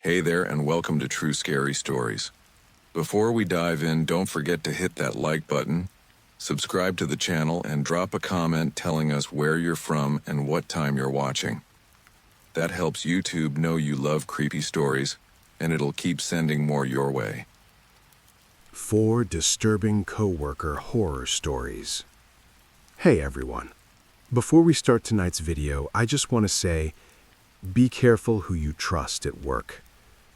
Hey there, and welcome to True Scary Stories. Before we dive in, don't forget to hit that like button, subscribe to the channel, and drop a comment telling us where you're from and what time you're watching. That helps YouTube know you love creepy stories, and it'll keep sending more your way. 4 disturbing coworker horror stories. Hey everyone. Before we start tonight's video, I just want to say, be careful who you trust at work.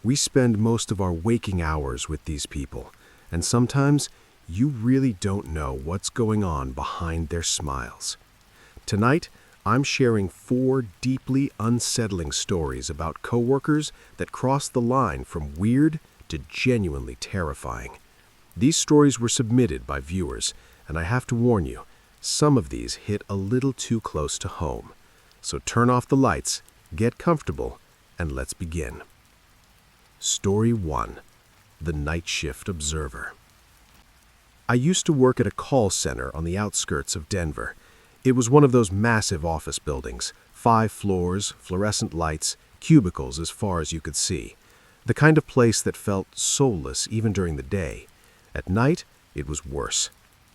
We spend most of our waking hours with these people, and sometimes you really don't know what's going on behind their smiles. Tonight, I'm sharing 4 deeply unsettling stories about coworkers that cross the line from weird to genuinely terrifying. These stories were submitted by viewers, and I have to warn you, some of these hit a little too close to home. So turn off the lights, get comfortable, and let's begin. Story 1. The Night Shift Observer. I used to work at a call center on the outskirts of Denver. It was one of those massive office buildings, 5 floors, fluorescent lights, cubicles as far as you could see. The kind of place that felt soulless even during the day. At night, it was worse.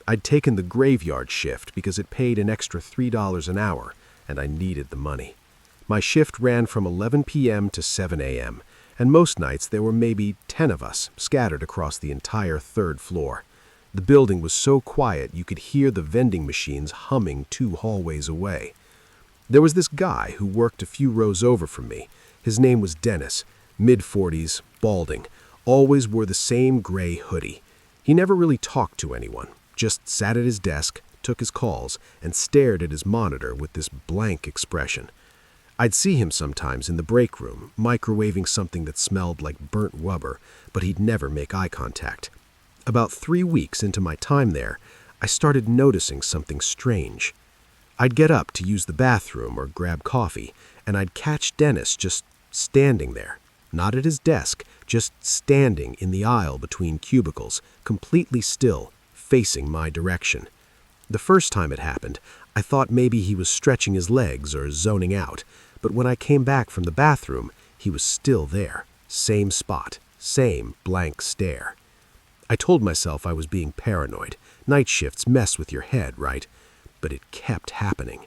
I'd taken the graveyard shift because it paid an extra $3 an hour, and I needed the money. My shift ran from 11 p.m. to 7 a.m., and most nights there were maybe 10 of us scattered across the entire 3rd floor. The building was so quiet you could hear the vending machines humming 2 hallways away. There was this guy who worked a few rows over from me. His name was Dennis, mid-40s, balding, always wore the same gray hoodie. He never really talked to anyone, just sat at his desk, took his calls, and stared at his monitor with this blank expression. I'd see him sometimes in the break room, microwaving something that smelled like burnt rubber, but he'd never make eye contact. About 3 weeks into my time there, I started noticing something strange. I'd get up to use the bathroom or grab coffee, and I'd catch Dennis just standing there, not at his desk, just standing in the aisle between cubicles, completely still, facing my direction. The first time it happened, I thought maybe he was stretching his legs or zoning out, but when I came back from the bathroom, he was still there, same spot, same blank stare. I told myself I was being paranoid. Night shifts mess with your head, right? But it kept happening.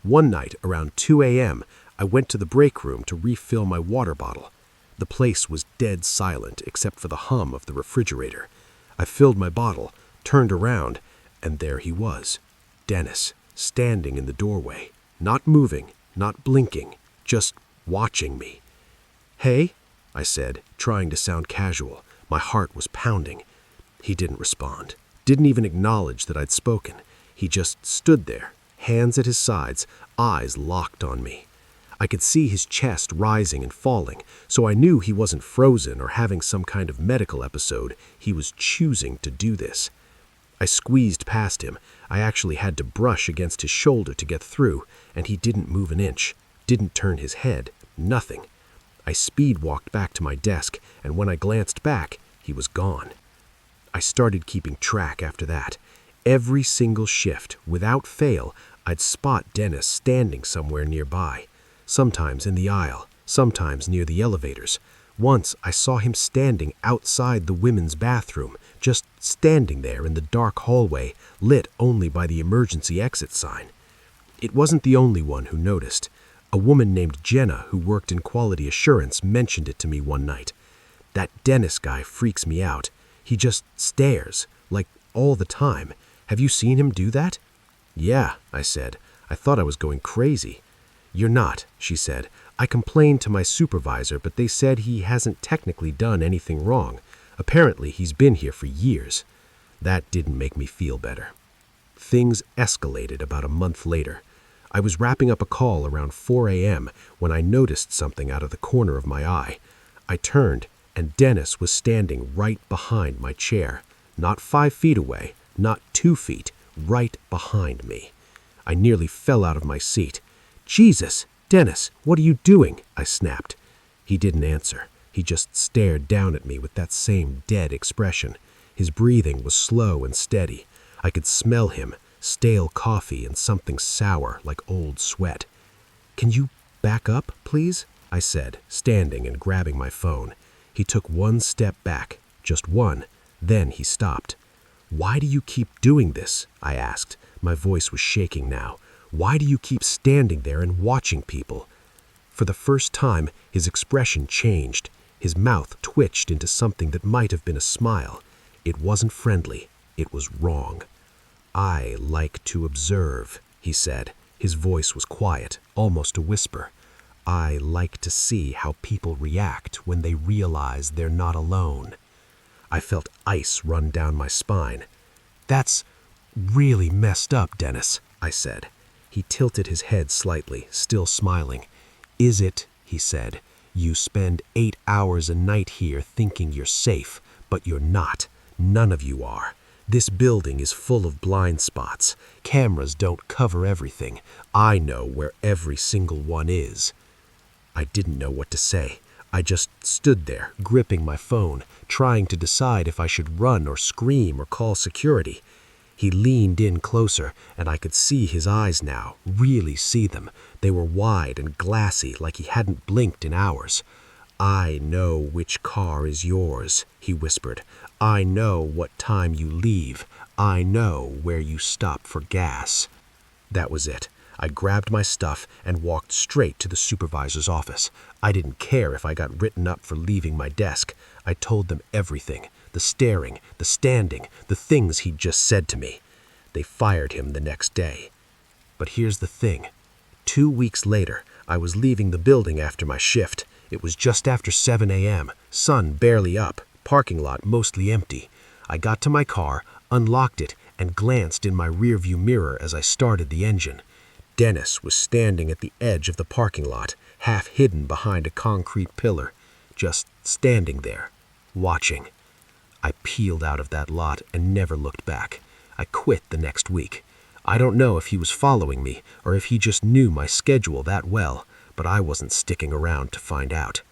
One night, around 2 a.m., I went to the break room to refill my water bottle. The place was dead silent except for the hum of the refrigerator. I filled my bottle, turned around, and there he was, Dennis, standing in the doorway, not moving, not blinking, just watching me. "Hey," I said, trying to sound casual. My heart was pounding. He didn't respond, didn't even acknowledge that I'd spoken. He just stood there, hands at his sides, eyes locked on me. I could see his chest rising and falling, so I knew he wasn't frozen or having some kind of medical episode. He was choosing to do this. I squeezed past him. I actually had to brush against his shoulder to get through, and he didn't move an inch, didn't turn his head, nothing. I speed-walked back to my desk, and when I glanced back, he was gone. I started keeping track after that. Every single shift, without fail, I'd spot Dennis standing somewhere nearby. Sometimes in the aisle, sometimes near the elevators. Once I saw him standing outside the women's bathroom, just standing there in the dark hallway, lit only by the emergency exit sign. It wasn't the only one who noticed. A woman named Jenna, who worked in quality assurance, mentioned it to me one night. "That Dennis guy freaks me out. He just stares, like all the time. Have you seen him do that?" "Yeah," I said. "I thought I was going crazy." "You're not," she said. "I complained to my supervisor, but they said he hasn't technically done anything wrong. Apparently, he's been here for years." That didn't make me feel better. Things escalated about a month later. I was wrapping up a call around 4 a.m. when I noticed something out of the corner of my eye. I turned, and Dennis was standing right behind my chair. Not 5 feet away, not 2 feet, right behind me. I nearly fell out of my seat. "Jesus, Dennis, what are you doing?" I snapped. He didn't answer. He just stared down at me with that same dead expression. His breathing was slow and steady. I could smell him, stale coffee and something sour like old sweat. "Can you back up, please?" I said, standing and grabbing my phone. He took one step back, just one. Then he stopped. "Why do you keep doing this?" I asked. My voice was shaking now. "Why do you keep standing there and watching people?" For the first time, his expression changed. His mouth twitched into something that might have been a smile. It wasn't friendly. It was wrong. "I like to observe," he said. His voice was quiet, almost a whisper. "I like to see how people react when they realize they're not alone." I felt ice run down my spine. "That's really messed up, Dennis," I said. He tilted his head slightly, still smiling. "Is it?" he said. "You spend 8 hours a night here thinking you're safe, but you're not. None of you are. This building is full of blind spots. Cameras don't cover everything. I know where every single one is." I didn't know what to say. I just stood there, gripping my phone, trying to decide if I should run or scream or call security. He leaned in closer, and I could see his eyes now, really see them. They were wide and glassy, like he hadn't blinked in hours. "I know which car is yours," he whispered. "I know what time you leave. I know where you stop for gas." That was it. I grabbed my stuff and walked straight to the supervisor's office. I didn't care if I got written up for leaving my desk. I told them everything. The staring, the standing, the things he'd just said to me. They fired him the next day. But here's the thing. 2 weeks later, I was leaving the building after my shift. It was just after 7 a.m., sun barely up, parking lot mostly empty. I got to my car, unlocked it, and glanced in my rearview mirror as I started the engine. Dennis was standing at the edge of the parking lot, half hidden behind a concrete pillar, just standing there, watching. I peeled out of that lot and never looked back. I quit the next week. I don't know if he was following me or if he just knew my schedule that well, but I wasn't sticking around to find out.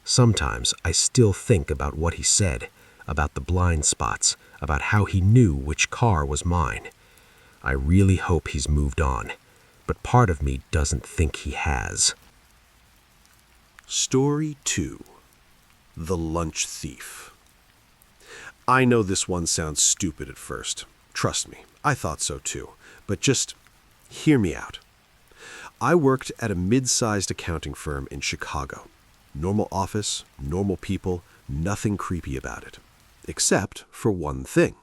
Sometimes I still think about what he said, about the blind spots, about how he knew which car was mine. I really hope he's moved on, but part of me doesn't think he has. Story 2. The Lunch Thief. I know this one sounds stupid at first. Trust me, I thought so too. But just hear me out. I worked at a mid-sized accounting firm in Chicago. Normal office, normal people, nothing creepy about it. Except for one thing.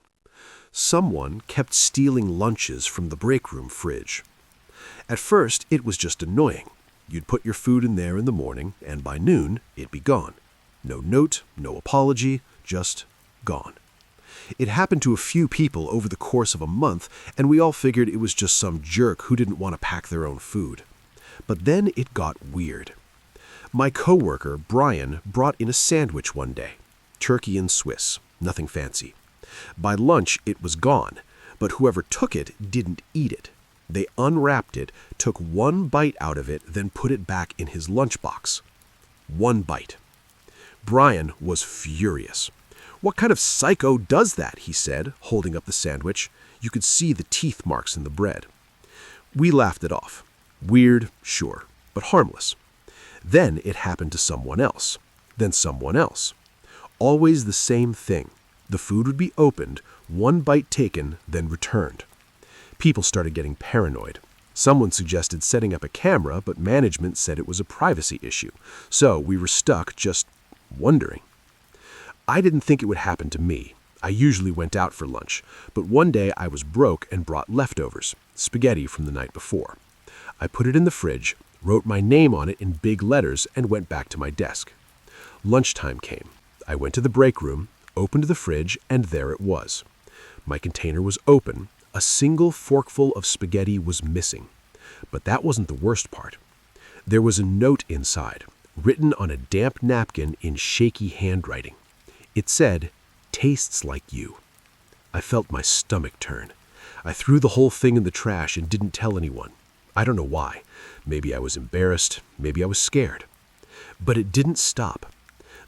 Someone kept stealing lunches from the break room fridge. At first, it was just annoying. You'd put your food in there in the morning, and by noon, it'd be gone. No note, no apology, just gone. It happened to a few people over the course of a month, and we all figured it was just some jerk who didn't want to pack their own food. But then it got weird. My coworker, Brian, brought in a sandwich one day. Turkey and Swiss, nothing fancy. By lunch, it was gone, but whoever took it didn't eat it. They unwrapped it, took one bite out of it, then put it back in his lunchbox. One bite. Brian was furious. "What kind of psycho does that?" he said, holding up the sandwich. You could see the teeth marks in the bread. We laughed it off. Weird, sure, but harmless. Then it happened to someone else. Then someone else. Always the same thing. The food would be opened, one bite taken, then returned. People started getting paranoid. Someone suggested setting up a camera, but management said it was a privacy issue. So we were stuck just wondering. I didn't think it would happen to me. I usually went out for lunch, but one day I was broke and brought leftovers, spaghetti from the night before. I put it in the fridge, wrote my name on it in big letters, and went back to my desk. Lunchtime came. I went to the break room, opened the fridge, and there it was. My container was open. A single forkful of spaghetti was missing. But that wasn't the worst part. There was a note inside, written on a damp napkin in shaky handwriting. It said, "Tastes like you." I felt my stomach turn. I threw the whole thing in the trash and didn't tell anyone. I don't know why. Maybe I was embarrassed. Maybe I was scared. But it didn't stop.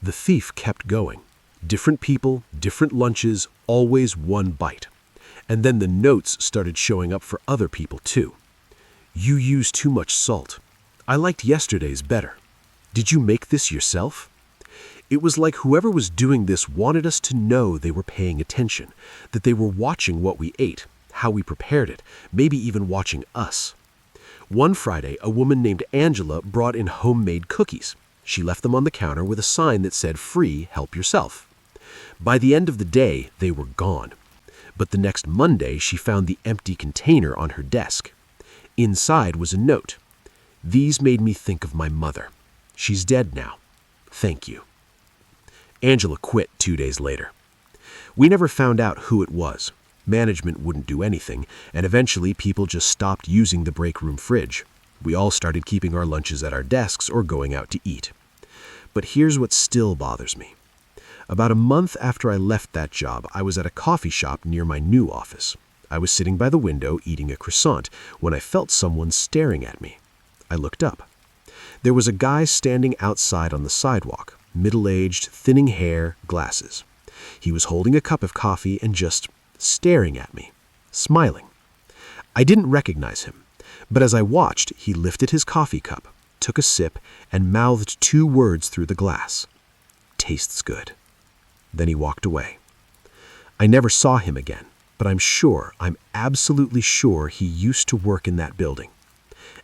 The thief kept going. Different people, different lunches, always one bite. And then the notes started showing up for other people too. "You use too much salt. I liked yesterday's better. Did you make this yourself? It was like whoever was doing this wanted us to know they were paying attention, that they were watching what we ate, how we prepared it, maybe even watching us. One Friday, a woman named Angela brought in homemade cookies. She left them on the counter with a sign that said, "Free, help yourself." By the end of the day, they were gone. But the next Monday, she found the empty container on her desk. Inside was a note. "These made me think of my mother. She's dead now. Thank you." Angela quit 2 days later. We never found out who it was. Management wouldn't do anything, and eventually people just stopped using the break room fridge. We all started keeping our lunches at our desks or going out to eat. But here's what still bothers me. About a month after I left that job, I was at a coffee shop near my new office. I was sitting by the window eating a croissant when I felt someone staring at me. I looked up. There was a guy standing outside on the sidewalk, middle-aged, thinning hair, glasses. He was holding a cup of coffee and just staring at me, smiling. I didn't recognize him, but as I watched, he lifted his coffee cup, took a sip, and mouthed 2 words through the glass. "Tastes good." Then he walked away. I never saw him again, but I'm absolutely sure he used to work in that building.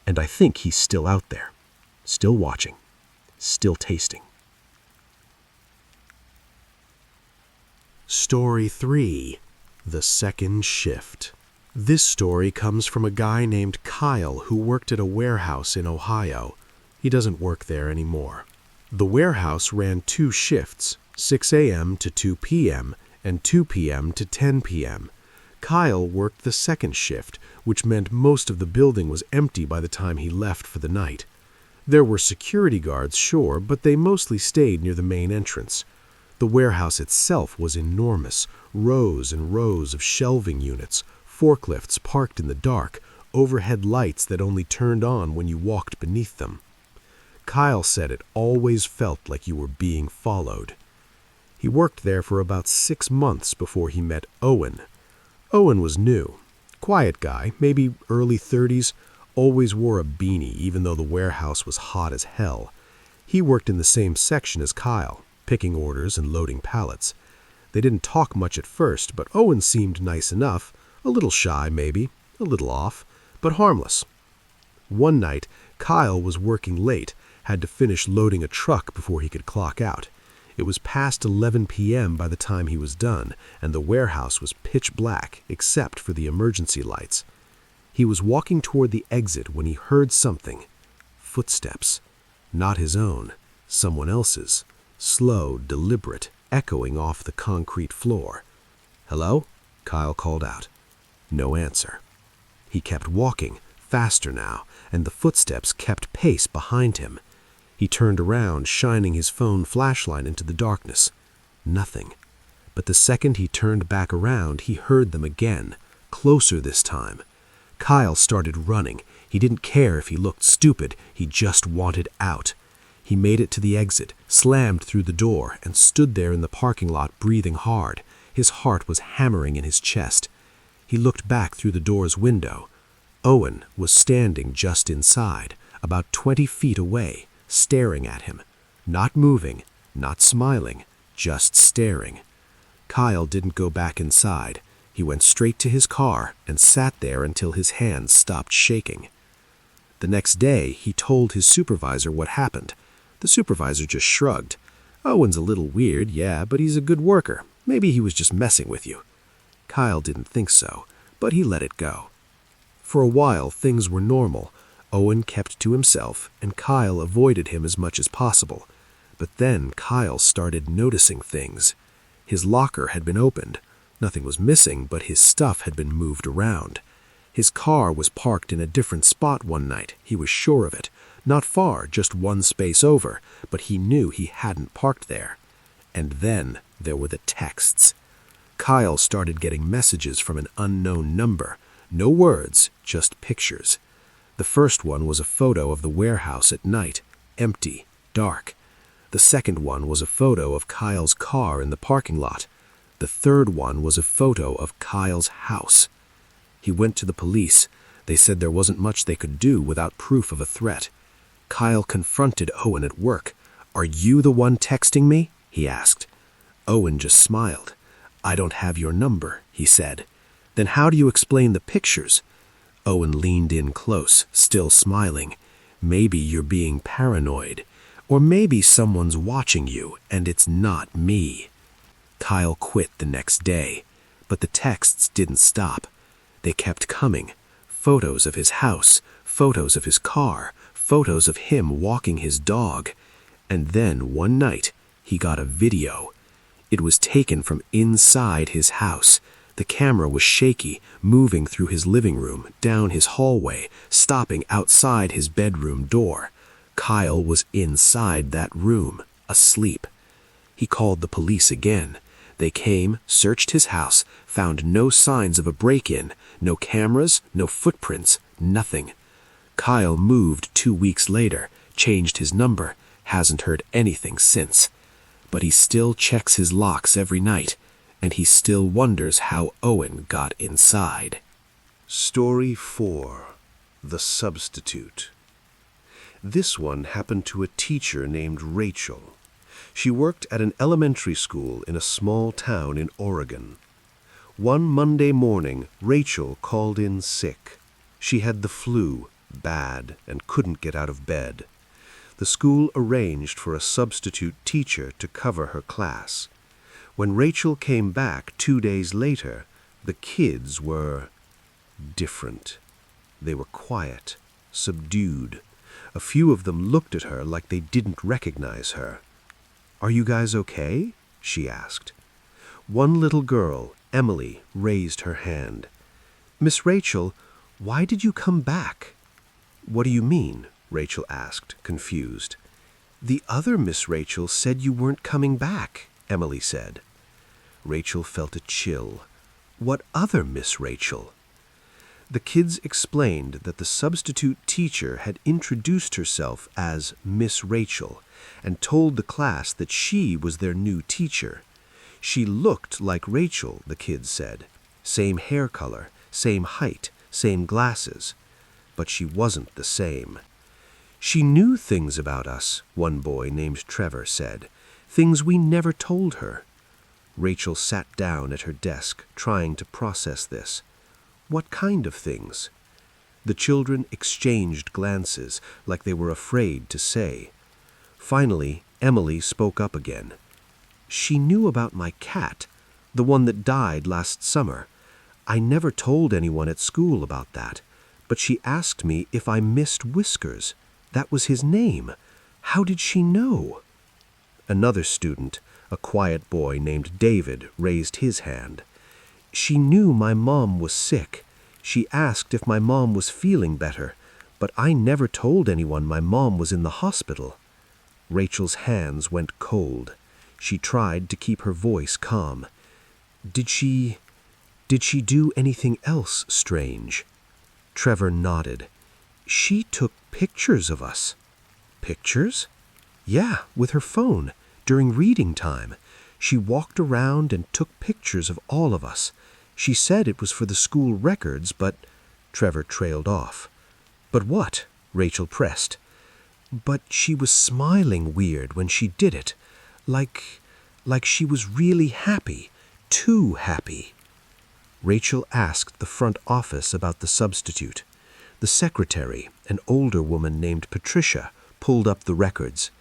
And I think he's still out there, still watching, still tasting. Story 3. The Second Shift. This story comes from a guy named Kyle who worked at a warehouse in Ohio. He doesn't work there anymore. The warehouse ran 2 shifts, 6 a.m. to 2 p.m. and 2 p.m. to 10 p.m. Kyle worked the second shift, which meant most of the building was empty by the time he left for the night. There were security guards, sure, but they mostly stayed near the main entrance. The warehouse itself was enormous, rows and rows of shelving units, forklifts parked in the dark, overhead lights that only turned on when you walked beneath them. Kyle said it always felt like you were being followed. He worked there for about 6 months before he met Owen. Owen was new. Quiet guy, maybe early 30s, always wore a beanie even though the warehouse was hot as hell. He worked in the same section as Kyle, picking orders and loading pallets. They didn't talk much at first, but Owen seemed nice enough, a little shy maybe, a little off, but harmless. One night, Kyle was working late, had to finish loading a truck before he could clock out. It was past 11 p.m. by the time he was done, and the warehouse was pitch black except for the emergency lights. He was walking toward the exit when he heard something. Footsteps. Not his own, someone else's. Slow, deliberate, echoing off the concrete floor. "Hello?" Kyle called out. No answer. He kept walking, faster now, and the footsteps kept pace behind him. He turned around, shining his phone flashlight into the darkness. Nothing. But the second he turned back around, he heard them again, closer this time. Kyle started running. He didn't care if he looked stupid, he just wanted out. He made it to the exit, slammed through the door, and stood there in the parking lot breathing hard. His heart was hammering in his chest. He looked back through the door's window. Owen was standing just inside, about 20 feet away, staring at him. Not moving, not smiling, just staring. Kyle didn't go back inside. He went straight to his car and sat there until his hands stopped shaking. The next day, he told his supervisor what happened. The supervisor just shrugged. "Owen's a little weird, yeah, but he's a good worker. Maybe he was just messing with you." Kyle didn't think so, but he let it go. For a while, things were normal. Owen kept to himself, and Kyle avoided him as much as possible. But then Kyle started noticing things. His locker had been opened. Nothing was missing, but his stuff had been moved around. His car was parked in a different spot one night, he was sure of it. Not far, just 1 space over, but he knew he hadn't parked there. And then there were the texts. Kyle started getting messages from an unknown number. No words, just pictures. The first one was a photo of the warehouse at night, empty, dark. The second one was a photo of Kyle's car in the parking lot. The third one was a photo of Kyle's house. He went to the police. They said there wasn't much they could do without proof of a threat. Kyle confronted Owen at work. "Are you the one texting me?" he asked. Owen just smiled. "I don't have your number," he said. "Then how do you explain the pictures?" Owen leaned in close, still smiling. "Maybe you're being paranoid. Or maybe someone's watching you, and it's not me." Kyle quit the next day, but the texts didn't stop. They kept coming. Photos of his house, photos of his car, photos of him walking his dog. And then one night, he got a video. It was taken from inside his house. The camera was shaky, moving through his living room, down his hallway, stopping outside his bedroom door. Kyle was inside that room, asleep. He called the police again. They came, searched his house, found no signs of a break-in, no cameras, no footprints, nothing. Kyle moved 2 weeks later, changed his number, hasn't heard anything since. But he still checks his locks every night, and he still wonders how Owen got inside. Story 4. The Substitute. This one happened to a teacher named Rachel. She worked at an elementary school in a small town in Oregon. One Monday morning, Rachel called in sick. She had the flu, bad, and couldn't get out of bed. The school arranged for a substitute teacher to cover her class. When Rachel came back 2 days later, the kids were different. They were quiet, subdued. A few of them looked at her like they didn't recognize her. "Are you guys okay?" she asked. One little girl, Emily, raised her hand. "Miss Rachel, why did you come back?" "What do you mean?" Rachel asked, confused. "The other Miss Rachel said you weren't coming back," Emily said. Rachel felt a chill. "What other Miss Rachel?" The kids explained that the substitute teacher had introduced herself as Miss Rachel and told the class that she was their new teacher. She looked like Rachel, the kids said. Same hair color, same height, same glasses. But she wasn't the same. "She knew things about us," one boy named Trevor said. "Things we never told her." Rachel sat down at her desk, trying to process this. "What kind of things?" The children exchanged glances, like they were afraid to say. Finally, Emily spoke up again. "She knew about my cat, the one that died last summer. I never told anyone at school about that, but she asked me if I missed Whiskers. That was his name. How did she know?" Another student, a quiet boy named David, raised his hand. "She knew my mom was sick. She asked if my mom was feeling better, but I never told anyone my mom was in the hospital." Rachel's hands went cold. She tried to keep her voice calm. Did she do anything else strange?" Trevor nodded. "She took pictures of us." "Pictures?" "Yeah, with her phone, during reading time. She walked around and took pictures of all of us. She said it was for the school records, but—" Trevor trailed off. "But what?" Rachel pressed. "But she was smiling weird when she did it. Like she was really happy. Too happy." Rachel asked the front office about the substitute. The secretary, an older woman named Patricia, pulled up the records.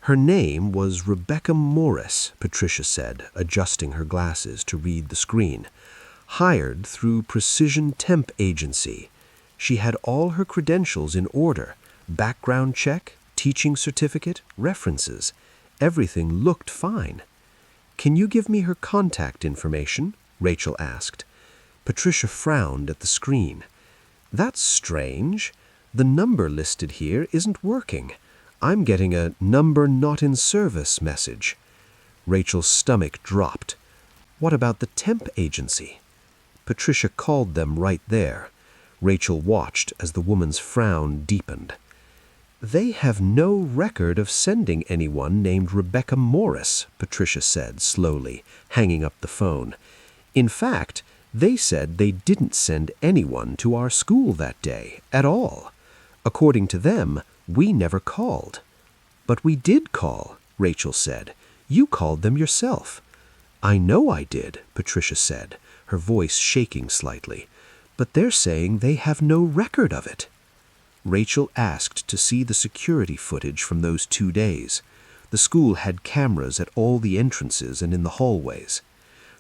"Her name was Rebecca Morris," Patricia said, adjusting her glasses to read the screen. "Hired through Precision Temp Agency. She had all her credentials in order. Background check, teaching certificate, references. Everything looked fine." "Can you give me her contact information?" Rachel asked. Patricia frowned at the screen. "That's strange. The number listed here isn't working. I'm getting a number not in service message." Rachel's stomach dropped. "What about the temp agency?" Patricia called them right there. Rachel watched as the woman's frown deepened. "They have no record of sending anyone named Rebecca Morris," Patricia said slowly, hanging up the phone. "In fact, they said they didn't send anyone to our school that day, at all. According to them, "We never called." "But we did call," Rachel said. "You called them yourself." "I know I did," Patricia said, her voice shaking slightly. "But they're saying they have no record of it." Rachel asked to see the security footage from those 2 days. The school had cameras at all the entrances and in the hallways.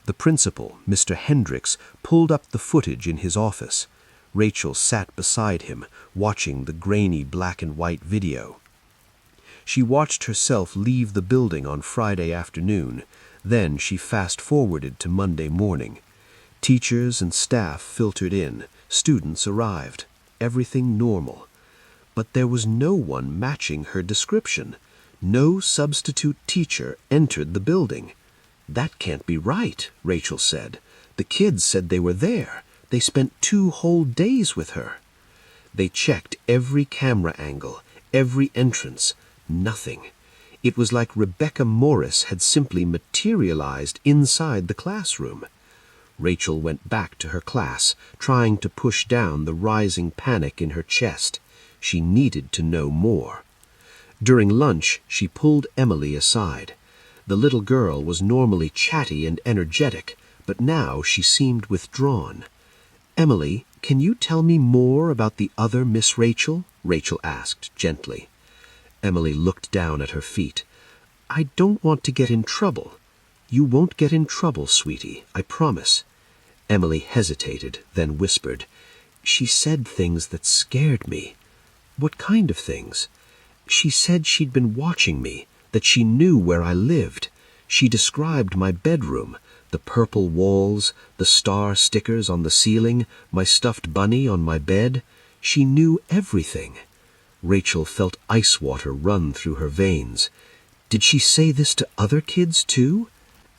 The principal, Mr. Hendricks, pulled up the footage in his office. Rachel sat beside him, watching the grainy black and white video. She watched herself leave the building on Friday afternoon. Then she fast-forwarded to Monday morning. Teachers and staff filtered in. Students arrived. Everything normal. But there was no one matching her description. No substitute teacher entered the building. "That can't be right," Rachel said. "The kids said they were there. They spent 2 whole days with her." They checked every camera angle, every entrance. Nothing. It was like Rebecca Morris had simply materialized inside the classroom. Rachel went back to her class, trying to push down the rising panic in her chest. She needed to know more. During lunch, she pulled Emily aside. The little girl was normally chatty and energetic, but now she seemed withdrawn. "Emily, can you tell me more about the other Miss Rachel?" Rachel asked gently. Emily looked down at her feet. "I don't want to get in trouble." "You won't get in trouble, sweetie, I promise." Emily hesitated, then whispered, "She said things that scared me." "What kind of things?" "She said she'd been watching me, that she knew where I lived. She described my bedroom, the purple walls, the star stickers on the ceiling, my stuffed bunny on my bed. She knew everything." Rachel felt ice water run through her veins. "Did she say this to other kids, too?"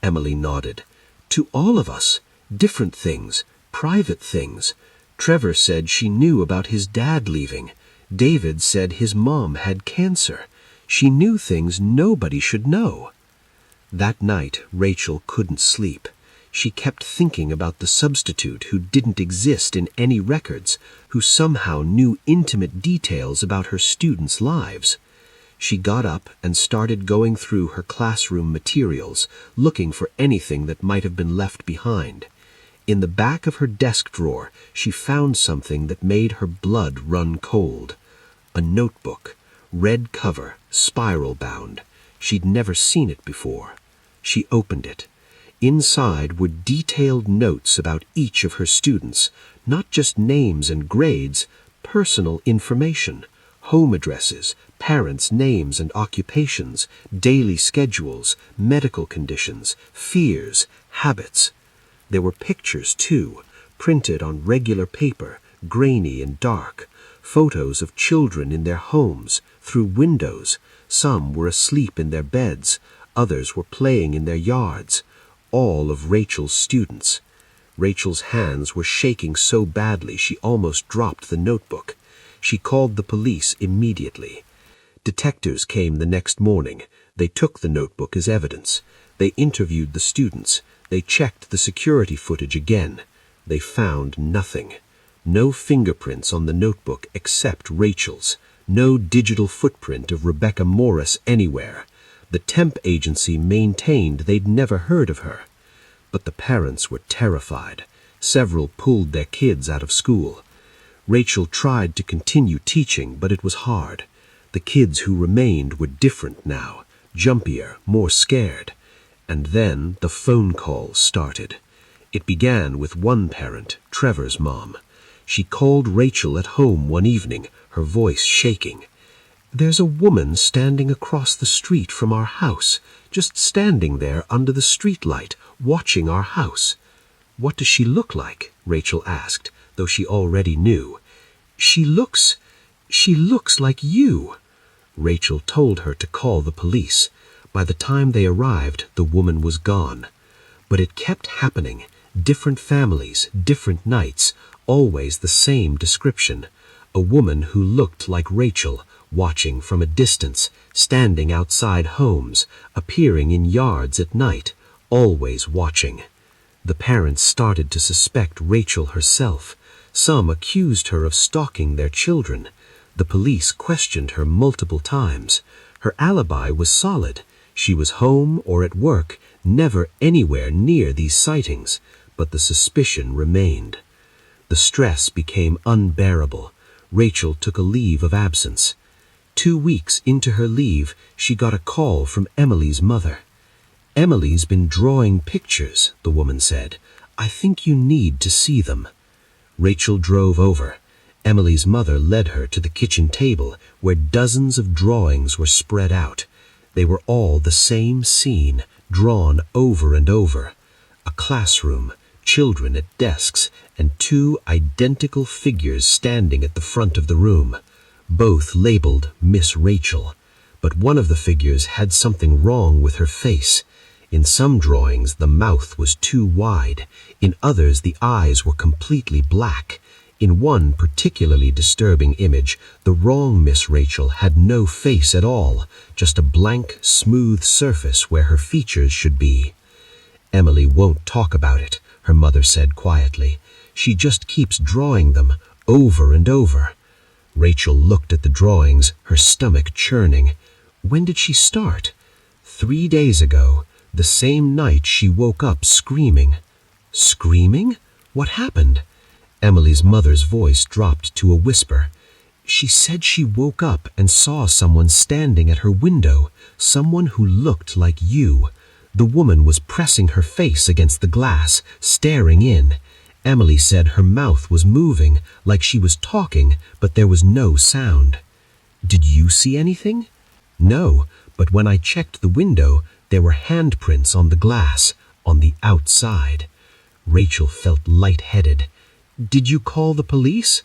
Emily nodded. "To all of us. Different things, private things. Trevor said she knew about his dad leaving. David said his mom had cancer. She knew things nobody should know." That night, Rachel couldn't sleep. She kept thinking about the substitute who didn't exist in any records, who somehow knew intimate details about her students' lives. She got up and started going through her classroom materials, looking for anything that might have been left behind. In the back of her desk drawer, she found something that made her blood run cold. A notebook, red cover, spiral-bound. She'd never seen it before. She opened it. Inside were detailed notes about each of her students, not just names and grades, personal information, home addresses, parents' names and occupations, daily schedules, medical conditions, fears, habits. There were pictures, too, printed on regular paper, grainy and dark, photos of children in their homes, through windows. Some were asleep in their beds, others were playing in their yards, all of Rachel's students. Rachel's hands were shaking so badly she almost dropped the notebook. She called the police immediately. Detectives came the next morning. They took the notebook as evidence. They interviewed the students. They checked the security footage again. They found nothing. No fingerprints on the notebook except Rachel's. No digital footprint of Rebecca Morris anywhere. The temp agency maintained they'd never heard of her. But the parents were terrified. Several pulled their kids out of school. Rachel tried to continue teaching, but it was hard. The kids who remained were different now, jumpier, more scared. And then the phone calls started. It began with one parent, Trevor's mom. She called Rachel at home one evening, her voice shaking. "There's a woman standing across the street from our house, just standing there under the streetlight, watching our house." "What does she look like?" Rachel asked, though she already knew. She looks like you." Rachel told her to call the police. By the time they arrived, the woman was gone. But it kept happening. Different families, different nights, always the same description. A woman who looked like Rachel, watching from a distance, standing outside homes, appearing in yards at night, always watching. The parents started to suspect Rachel herself. Some accused her of stalking their children. The police questioned her multiple times. Her alibi was solid. She was home or at work, never anywhere near these sightings, but the suspicion remained. The stress became unbearable. Rachel took a leave of absence. 2 weeks into her leave, she got a call from Emily's mother. "Emily's been drawing pictures," the woman said. "I think you need to see them." Rachel drove over. Emily's mother led her to the kitchen table, where dozens of drawings were spread out. They were all the same scene, drawn over and over. A classroom, children at desks, and 2 identical figures standing at the front of the room, both labeled Miss Rachel. But one of the figures had something wrong with her face. In some drawings, the mouth was too wide. In others, the eyes were completely black. In one particularly disturbing image, the wrong Miss Rachel had no face at all, just a blank, smooth surface where her features should be. "Emily won't talk about it," her mother said quietly. "She just keeps drawing them, over and over." Rachel looked at the drawings, her stomach churning. When did she start? 3 days ago, the same night she woke up screaming. Screaming? What happened? Emily's mother's voice dropped to a whisper. "She said she woke up and saw someone standing at her window, someone who looked like you. The woman was pressing her face against the glass, staring in. Emily said her mouth was moving, like she was talking, but there was no sound." "Did you see anything?" "No, but when I checked the window, there were handprints on the glass, on the outside." Rachel felt lightheaded. "Did you call the police?"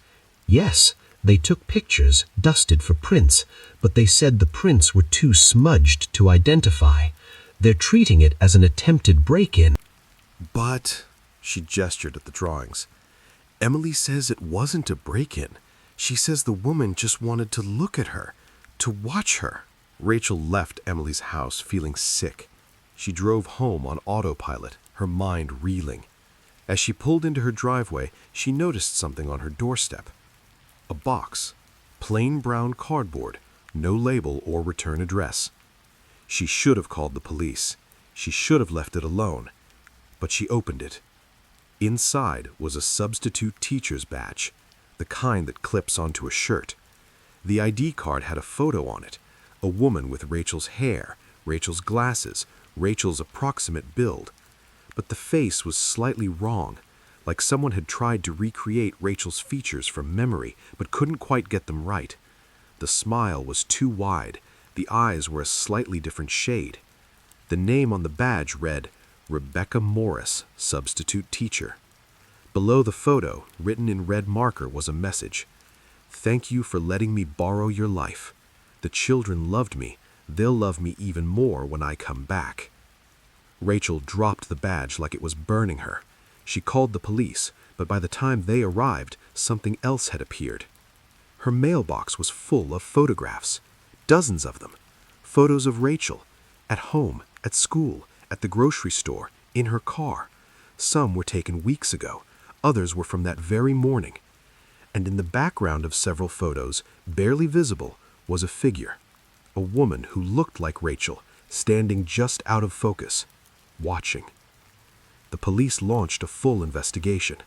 "Yes, they took pictures, dusted for prints, but they said the prints were too smudged to identify. They're treating it as an attempted break-in." But, she gestured at the drawings, Emily says it wasn't a break-in. She says the woman just wanted to look at her, to watch her. Rachel left Emily's house feeling sick. She drove home on autopilot, her mind reeling. As she pulled into her driveway, she noticed something on her doorstep. A box, plain brown cardboard, no label or return address. She should have called the police. She should have left it alone. But she opened it. Inside was a substitute teacher's badge, the kind that clips onto a shirt. The ID card had a photo on it, a woman with Rachel's hair, Rachel's glasses, Rachel's approximate build. But the face was slightly wrong, like someone had tried to recreate Rachel's features from memory, but couldn't quite get them right. The smile was too wide, the eyes were a slightly different shade. The name on the badge read, Rebecca Morris, substitute teacher. Below the photo, written in red marker, was a message. "Thank you for letting me borrow your life. The children loved me. They'll love me even more when I come back." Rachel dropped the badge like it was burning her. She called the police, but by the time they arrived, something else had appeared. Her mailbox was full of photographs, dozens of them. Photos of Rachel, at home, at school, at the grocery store, in her car. Some were taken weeks ago, others were from that very morning. And in the background of several photos, barely visible, was a figure. A woman who looked like Rachel, standing just out of focus, watching. The police launched a full investigation.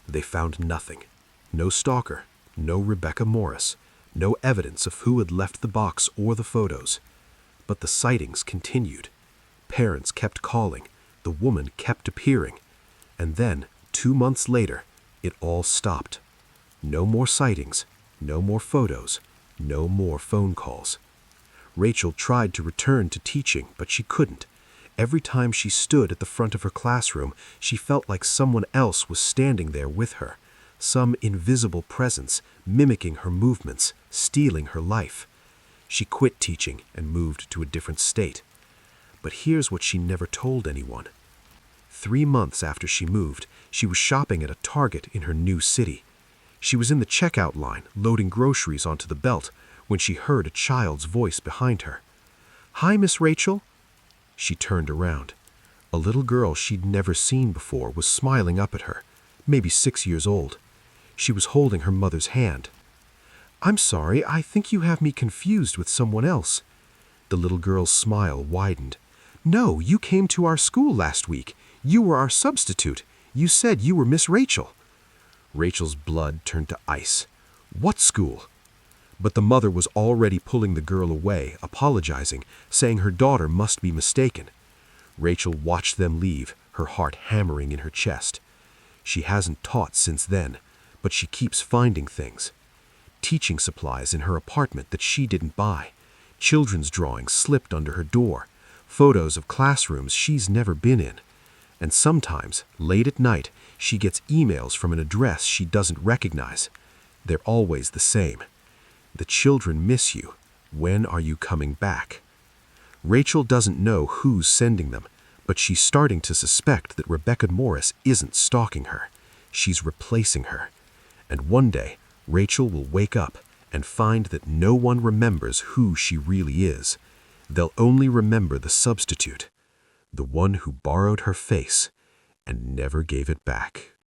They found nothing. No stalker, no Rebecca Morris, no evidence of who had left the box or the photos. But the sightings continued. Parents kept calling, the woman kept appearing, and then, 2 months later, it all stopped. No more sightings, no more photos, no more phone calls. Rachel tried to return to teaching, but she couldn't. Every time she stood at the front of her classroom, she felt like someone else was standing there with her, some invisible presence mimicking her movements, stealing her life. She quit teaching and moved to a different state. But here's what she never told anyone. 3 months after she moved, she was shopping at a Target in her new city. She was in the checkout line, loading groceries onto the belt, when she heard a child's voice behind her. "Hi, Miss Rachel." She turned around. A little girl she'd never seen before was smiling up at her, maybe 6 years old. She was holding her mother's hand. I'm sorry, I think you have me confused with someone else. The little girl's smile widened. No, you came to our school last week. You were our substitute. You said you were Miss Rachel. Rachel's blood turned to ice. What school? But the mother was already pulling the girl away, apologizing, saying her daughter must be mistaken. Rachel watched them leave, her heart hammering in her chest. She hasn't taught since then, but she keeps finding things. Teaching supplies in her apartment that she didn't buy. Children's drawings slipped under her door. Photos of classrooms she's never been in. And sometimes, late at night, she gets emails from an address she doesn't recognize. They're always the same. The children miss you. When are you coming back? Rachel doesn't know who's sending them, but she's starting to suspect that Rebecca Morris isn't stalking her. She's replacing her. And one day, Rachel will wake up and find that no one remembers who she really is. They'll only remember the substitute, the one who borrowed her face and never gave it back.